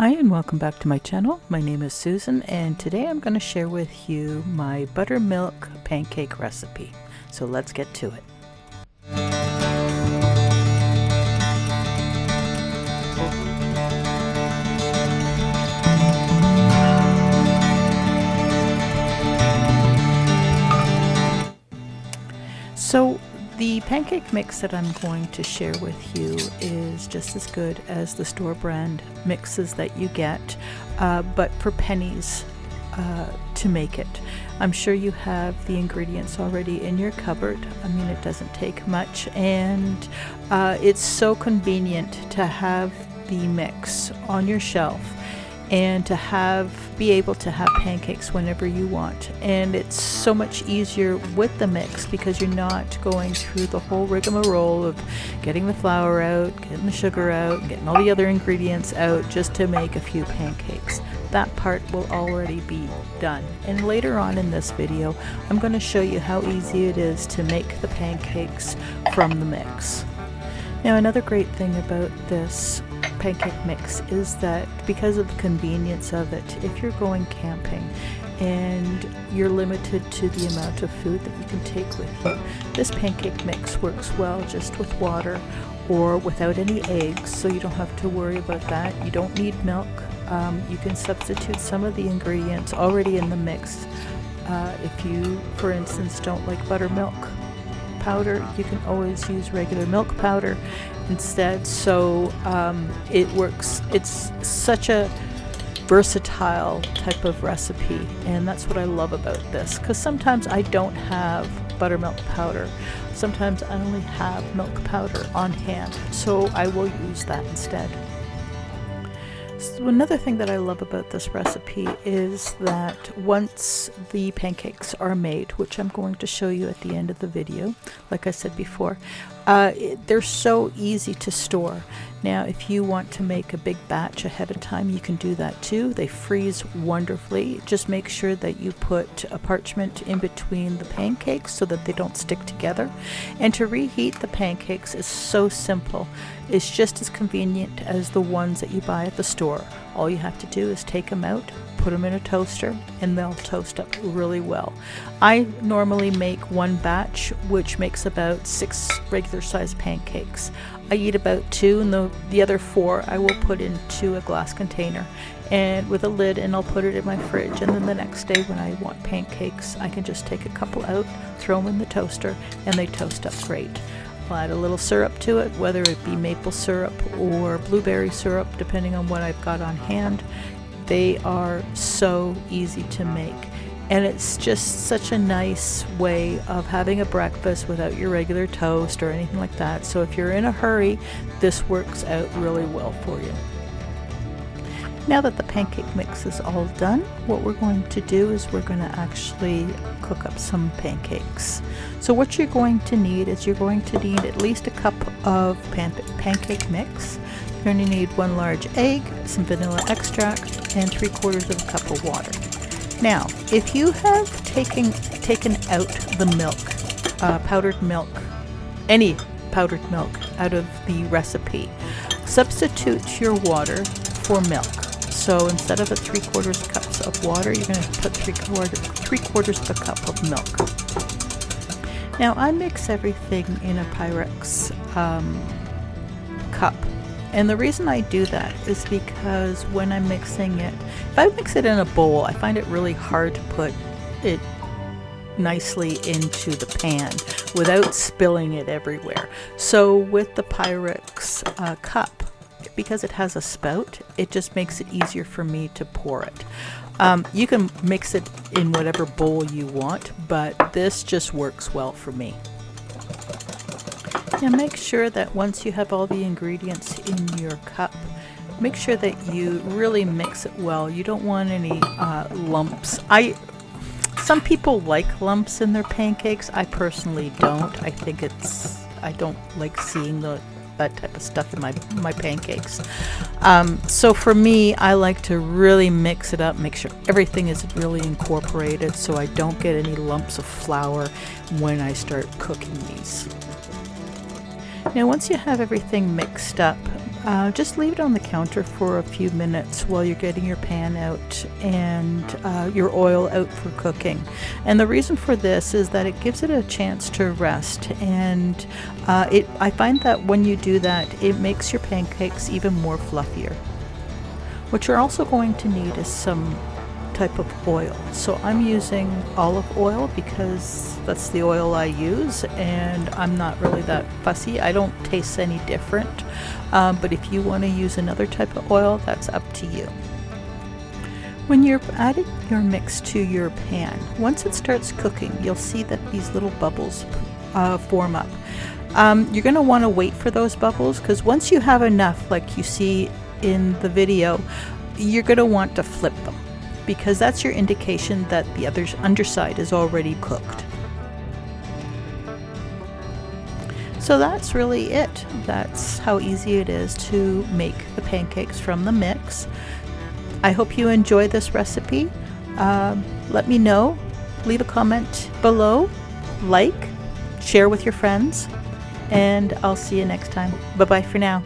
Hi and welcome back to my channel. My name is Susan and today I'm going to share with you my buttermilk pancake recipe. So let's get to it. So the pancake mix that I'm going to share with you is just as good as the store brand mixes that you get, but for pennies to make it. I'm sure you have the ingredients already in your cupboard. I mean, it doesn't take much, and it's so convenient to have the mix on your shelf and to be able to have pancakes whenever you want. And it's so much easier with the mix because you're not going through the whole rigmarole of getting the flour out, getting the sugar out, getting all the other ingredients out just to make a few pancakes. That part will already be done. And later on in this video, I'm going to show you how easy it is to make the pancakes from the mix. Now, another great thing about this pancake mix is that because of the convenience of it, if you're going camping and you're limited to the amount of food that you can take with you, this pancake mix works well just with water or without any eggs, so you don't have to worry about that. You don't need milk. You can substitute some of the ingredients already in the mix. If you, for instance, don't like buttermilk powder, you can always use regular milk powder instead. So it works. It's such a versatile type of recipe, and that's what I love about this, because sometimes I don't have buttermilk powder. Sometimes I only have milk powder on hand, so I will use that instead. So another thing that I love about this recipe is that once the pancakes are made, which I'm going to show you at the end of the video, like I said before, they're so easy to store. Now, if you want to make a big batch ahead of time, you can do that too. They freeze wonderfully. Just make sure that you put a parchment in between the pancakes so that they don't stick together. And to reheat the pancakes is so simple. It's just as convenient as the ones that you buy at the store. All you have to do is take them out, put them in a toaster, and they'll toast up really well. I normally make one batch, which makes about 6 regular sized pancakes. I eat about 2, and the other 4 I will put into a glass container and with a lid, and I'll put it in my fridge, and then the next day when I want pancakes, I can just take a couple out, throw them in the toaster, and they toast up great. I'll add a little syrup to it, whether it be maple syrup or blueberry syrup, depending on what I've got on hand. They are so easy to make, and it's just such a nice way of having a breakfast without your regular toast or anything like that. So if you're in a hurry, this works out really well for you. Now that the pancake mix is all done, what we're going to do is we're going to actually cook up some pancakes. So what you're going to need is you're going to need at least a cup of pancake mix. You're going to need 1 large egg, some vanilla extract, and 3/4 of a cup of water. Now, if you have taken out the milk, powdered milk, any powdered milk out of the recipe, substitute your water for milk. So instead of 3/4 cups of water, you're going to put 3/4 of a cup of milk. Now, I mix everything in a Pyrex cup. And the reason I do that is because when I'm mixing it, if I mix it in a bowl, I find it really hard to put it nicely into the pan without spilling it everywhere. So with the Pyrex cup, because it has a spout, it just makes it easier for me to pour it. You can mix it in whatever bowl you want, but this just works well for me. Now make sure that once you have all the ingredients in your cup, make sure that you really mix it well. You don't want any lumps. Some people like lumps in their pancakes. I personally don't. I don't like seeing that type of stuff in my pancakes. So for me, I like to really mix it up, make sure everything is really incorporated so I don't get any lumps of flour when I start cooking these. Now once you have everything mixed up, Just leave it on the counter for a few minutes while you're getting your pan out and your oil out for cooking. And the reason for this is that it gives it a chance to rest, and I find that when you do that, it makes your pancakes even more fluffier. What you're also going to need is some type of oil. So I'm using olive oil because that's the oil I use, and I'm not really that fussy. I don't taste any different, but if you want to use another type of oil, that's up to you. When you're adding your mix to your pan, once it starts cooking, you'll see that these little bubbles form up. You're going to want to wait for those bubbles, because once you have enough, like you see in the video, you're going to want to flip them, because that's your indication that the underside is already cooked. So that's really it. That's how easy it is to make the pancakes from the mix. I hope you enjoy this recipe. Let me know. Leave a comment below, like, share with your friends, and I'll see you next time. Bye-bye for now.